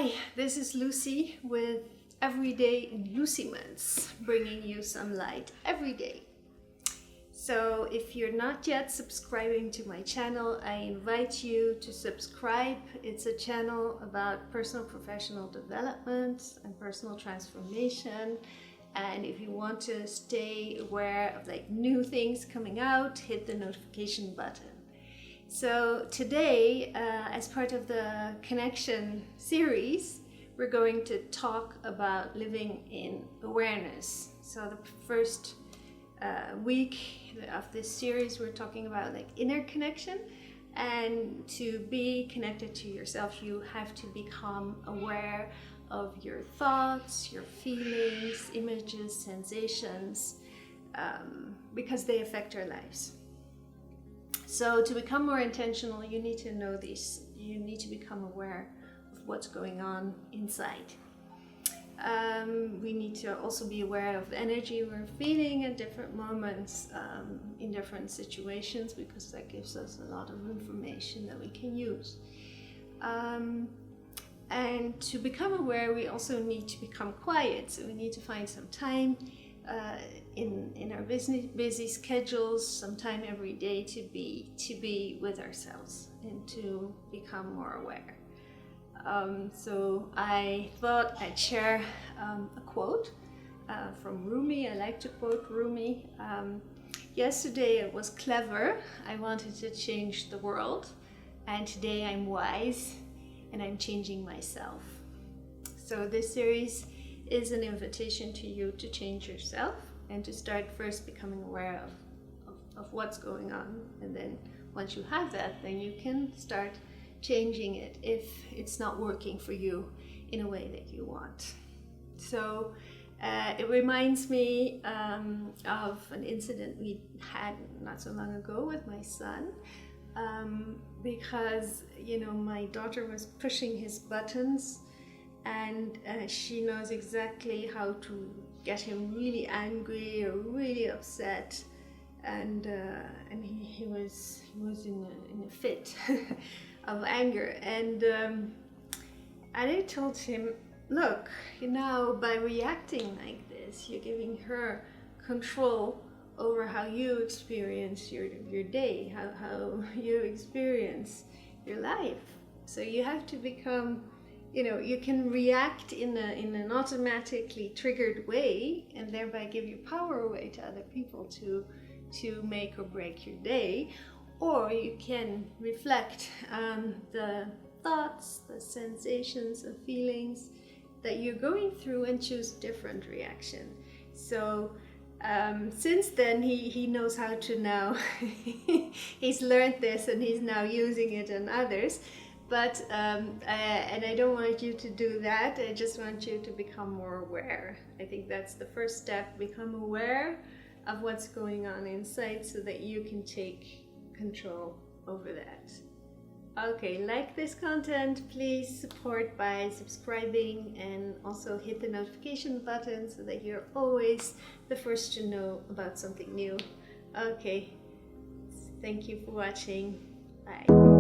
Hi, this is Lucy with Everyday En-Lucy-ments, bringing you some light every day. So if you're not yet subscribing to my channel, I invite you to subscribe. It's a channel about personal professional development and personal transformation. And if you want to stay aware of new things coming out, hit the notification button. So today, as part of the Connection series, we're going to talk about living in awareness. So the first week of this series, we're talking about inner connection. And to be connected to yourself, you have to become aware of your thoughts, your feelings, images, sensations, because they affect our lives. So to become more intentional, you need to know these. You need to become aware of what's going on inside. We need to also be aware of energy we're feeling at different moments, in different situations, because that gives us a lot of information that we can use. And to become aware, we also need to become quiet. So we need to find some time in our busy schedules, sometime every day to be with ourselves and to become more aware. So I thought I'd share a quote from Rumi. I like to quote Rumi. Yesterday it was clever. I wanted to change the world, and today I'm wise and I'm changing myself. So this series is an invitation to you to change yourself and to start first becoming aware of what's going on. And then once you have that, then you can start changing it if it's not working for you in a way that you want. So it reminds me of an incident we had not so long ago with my son. Because my daughter was pushing his buttons, and she knows exactly how to get him really angry or really upset, and he was in a fit of anger, and I told him, look, by reacting like this, you're giving her control over how you experience your day, how you experience your life. So you have to become, you can react in an automatically triggered way and thereby give your power away to other people to make or break your day. Or you can reflect on the thoughts, the sensations, the feelings that you're going through and choose different reaction. So since then, he knows how to now, he's learned this and he's now using it on others. But, and I don't want you to do that. I just want you to become more aware. I think that's the first step. Become aware of what's going on inside so that you can take control over that. Okay, like this content, please support by subscribing and also hit the notification button so that you're always the first to know about something new. Okay, thank you for watching. Bye.